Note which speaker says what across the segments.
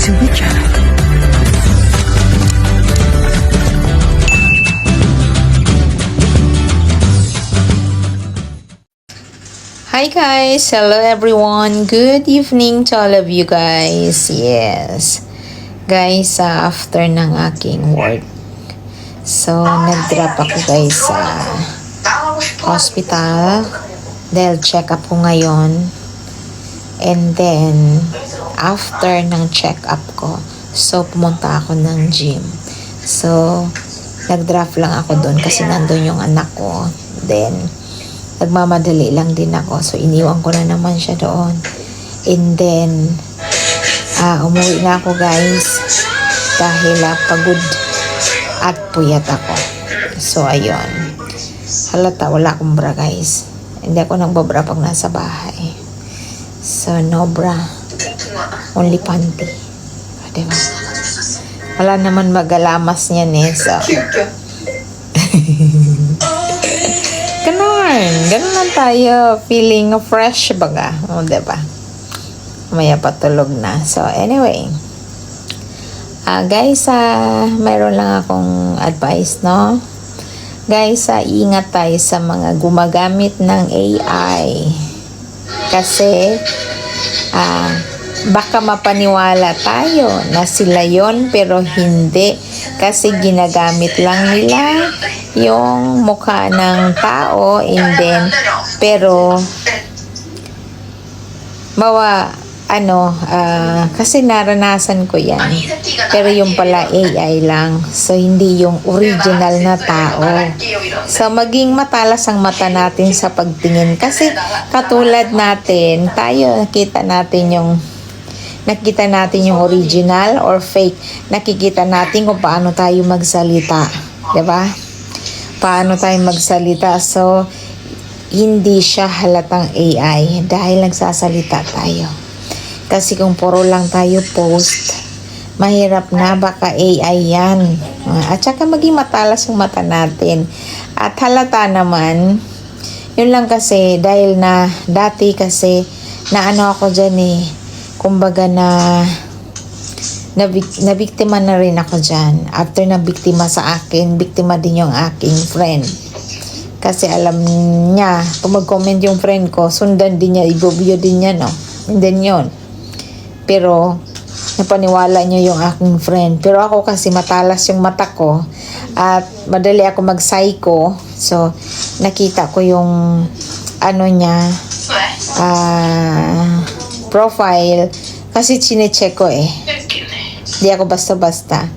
Speaker 1: Sumicha.
Speaker 2: Hi guys! Hello everyone! Good evening to all of you guys. Yes. Guys, after ng aking work. So, nag-drop ako guys sa hospital. Dahil check up ko ngayon. And then, after ng check up ko, so pumunta ako ng gym. So, nag-drop lang ako doon kasi nandun yung anak ko. Then, nagmamadali lang din ako. So, iniwan ko na naman siya doon. And then, umuwi na ako guys. Dahil pagod at puyat ako. So, ayun. Halata, wala akong bra guys. Hindi ako nagbabra pag nasa bahay. So, no bra. Only panty. Diba? Wala naman magalamas niyan eh. So, ganun lang tayo, feeling fresh baga, o diba? Maya patulog na. So anyway, guys, mayroon lang akong advice, no? Guys, ingat tayo sa mga gumagamit ng AI kasi baka mapaniwala tayo na sila yon pero hindi, kasi ginagamit lang nila yung mukha ng tao and then pero kasi naranasan ko yan, pero yung pala AI lang, so hindi yung original na tao. So maging matalas ang mata natin sa pagtingin, kasi katulad natin, tayo nakita natin yung original or fake. Nakikita natin kung paano tayo magsalita. Diba? Paano tayo magsalita. So, hindi siya halatang AI dahil nagsasalita tayo. Kasi kung puro lang tayo post, mahirap na, baka AI yan. At saka maging matalas yung mata natin. At halata naman, yun lang kasi, dahil na dati kasi, na ano ako dyan kumbaga nabiktima na rin ako dyan. After na biktima sa akin, biktima din yung aking friend. Kasi alam niya, kung mag-comment yung friend ko, sundan din niya, i-view din niya, no? And then yun. Pero, napaniwala niya yung aking friend. Pero ako kasi matalas yung mata ko at madali ako mag-psycho. So, nakita ko yung profile kasi chinecheck ko Hindi ako basta-basta.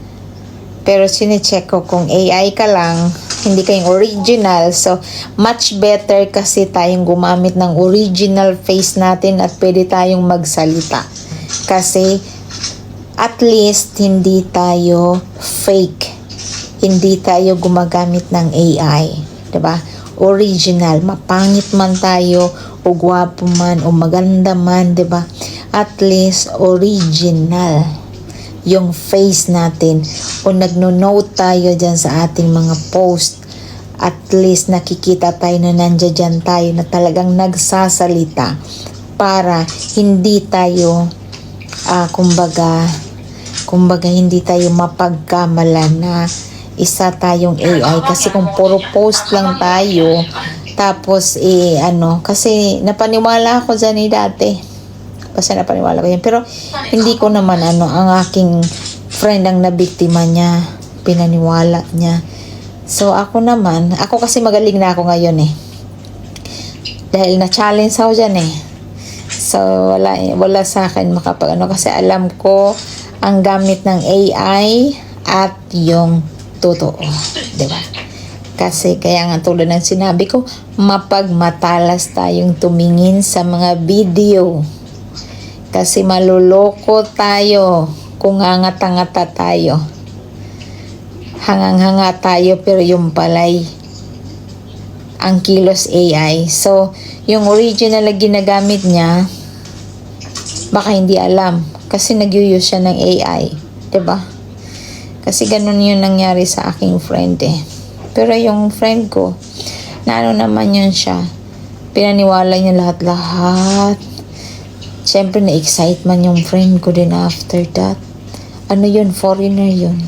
Speaker 2: Pero chinecheck ko kung AI ka lang, hindi kayong original. So, much better kasi tayong gumamit ng original face natin at pwede tayong magsalita. Kasi, at least, hindi tayo fake. Hindi tayo gumagamit ng AI. Diba? Original. Mapangit man tayo, o gwapo man, o maganda man, diba? At least, original yung face natin. O nagno-note tayo dyan sa ating mga post. At least, nakikita tayo na nandiyan dyan tayo na talagang nagsasalita para hindi tayo, kumbaga hindi tayo mapagkamalan na isa tayong AI. Kasi kung puro post lang tayo, tapos, kasi napaniwala ako dyan dati. Kasi napaniwala ko yan. Pero, hindi ko naman, ang aking friend ang nabiktima niya. Pinaniwala niya. So, ako kasi magaling na ako ngayon Dahil na-challenge ako dyan So, wala sa akin kasi alam ko ang gamit ng AI at yung totoo. Diba? Kasi kaya nga tulad ng sinabi ko, mapagmatalas tayong tumingin sa mga video. Kasi maluloko tayo kung ngangata-ngata tayo. Hangang-hanga tayo pero yung palay ang kilos AI. So, yung original na ginagamit niya, baka hindi alam. Kasi nag-use siya ng AI. Diba? Kasi ganun yung nangyari sa aking friend Pero yung friend ko, na naman yun siya. Pinaniwala niya lahat-lahat. Siyempre, na-excite man yung friend ko din after that. Ano yun? Foreigner yun.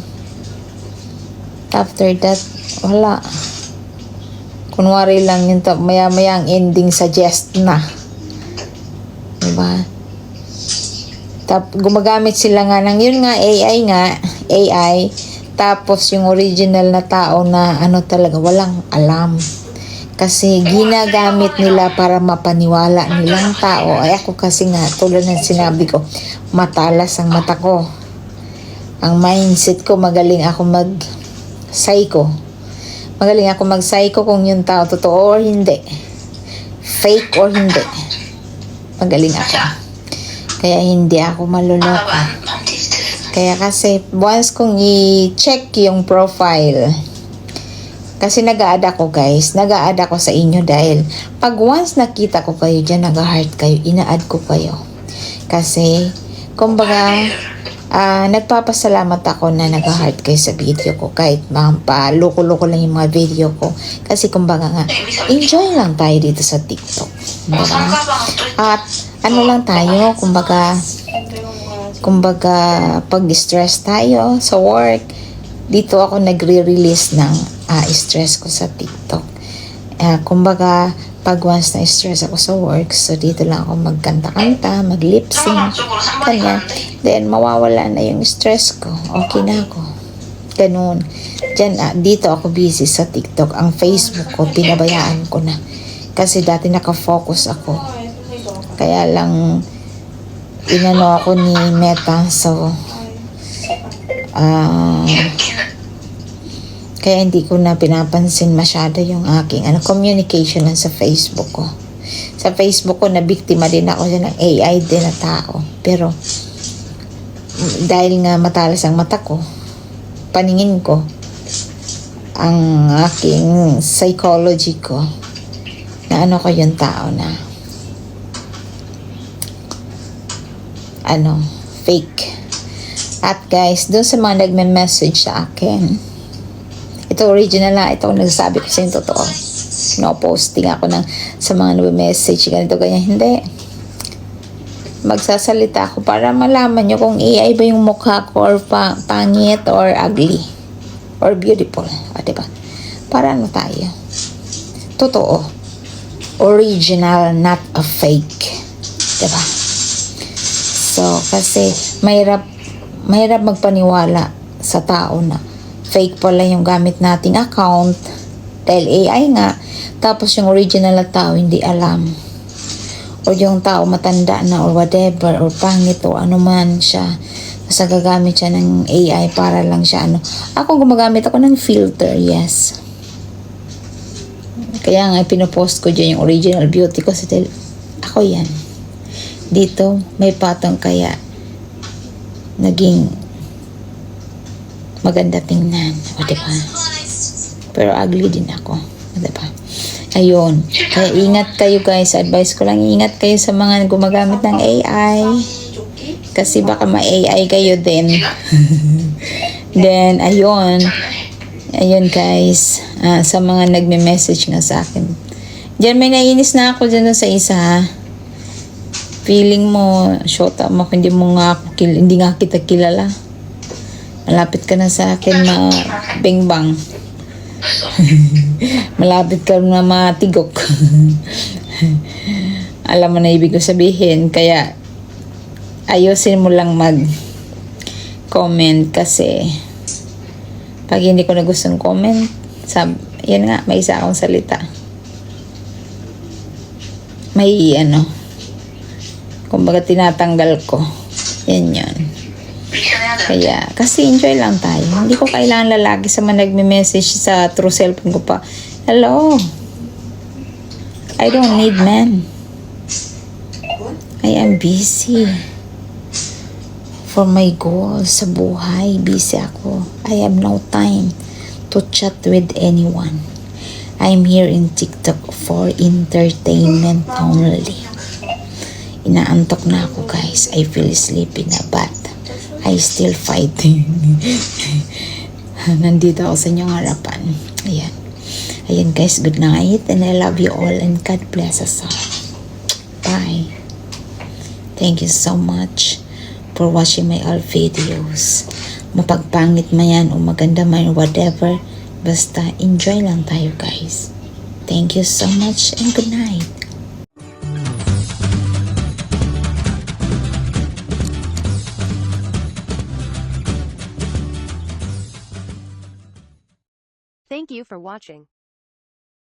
Speaker 2: After that, wala. Kunwari lang yun. Maya-maya ang ending suggest na. Diba? Gumagamit sila nga ng yun nga, AI. Tapos yung original na tao na ano talaga, walang alam. Kasi ginagamit nila para mapaniwala nilang tao. Ay ako kasi nga, tulad ng sinabi ko, matalas ang mata ko. Ang mindset ko, magaling ako mag-psycho. Magaling ako mag-psycho kung yung tao totoo or hindi. Fake or hindi. Magaling ako. Kaya hindi ako maluloko. Kaya kasi, once kong i-check yung profile, kasi nag-a-add ako guys, nag-a-add ako sa inyo dahil pag once nakita ko kayo dyan, nag-heart kayo, ina-add ko kayo. Kasi, kumbaga, nagpapasalamat ako na nag-heart kayo sa video ko kahit loko-loko lang yung mga video ko. Kasi kumbaga nga, enjoy lang tayo dito sa TikTok. Diba? At ano lang tayo, kumbaga pag stress tayo sa work, dito ako nagre-release ng stress ko sa TikTok. Kumbaga, pag once na stress ako sa work, so dito lang ako magkanta-kanta, mag-lip-sync, kanya. Then, mawawala na yung stress ko. Okay na ako. Ganun. Diyan, dito ako busy sa TikTok. Ang Facebook ko, pinabayaan ko na. Kasi dati nakafocus ako. Kaya lang, inano ako ni Meta. So, kaya hindi ko na pinapansin masyado yung aking communication lang sa Facebook ko. Sa Facebook ko, nabiktima din ako ng AI din na tao. Pero, dahil nga matalas ang mata ko, paningin ko, ang aking psychology ko, na ano ko yung tao na, fake. At guys, doon sa mga nagme-message sa akin, ito original na, ito nagsasabi ko sa yung totoo. No, posting ako sa mga nagme-message, ganito, ganyan. Hindi. Magsasalita ako para malaman nyo kung AI ba yung mukha ko or pangit or ugly or beautiful. Diba? Para ano tayo? Totoo. Original, not a fake. Diba? So, kasi mahirap magpaniwala sa tao na fake pala yung gamit nating account dahil AI nga, tapos yung original na tao hindi alam, or yung tao matanda na or whatever, or pangit o ano man siya, basta gagamit siya ng AI para lang siya ako gumagamit ako ng filter, yes, kaya nga pinopost ko dyan yung original beauty ko dahil ako yan dito, may patong kaya naging maganda tingnan. O, diba? Pero ugly din ako. O, diba? Ayun. Kaya ingat kayo guys. Advice ko lang, ingat kayo sa mga gumagamit ng AI. Kasi baka ma-AI kayo din. Then, ayun. Ayun guys. Sa mga nagme-message nga sa akin. Diyan, may nainis na ako dyan sa isa. Feeling mo, shota mo, hindi nga kita kilala. Malapit ka na sa akin bingbang. Malapit ka na matigok. Alam mo na ibig ko sabihin. Kaya ayusin mo lang mag-comment kasi pag hindi ko na gustong comment, yan nga, may isa akong salita. May kumbaga tinatanggal ko. Yan yun. Kaya, kasi enjoy lang tayo. Hindi ko kailangan lalaki sa mga nagme-message sa true cellphone ko pa. Hello. I don't need men. I am busy. For my goals sa buhay, busy ako. I have no time to chat with anyone. I'm here in TikTok for entertainment only. Inaantok na ako guys. I feel sleepy na but I still fighting. Nandito ako sa inyong harapan. Ayan. Ayan guys, good night and I love you all and God bless us all. Bye. Thank you so much for watching my all videos. Mapagpangit man yan o maganda man whatever, basta enjoy lang tayo guys. Thank you so much and good night.
Speaker 1: Thank you for watching.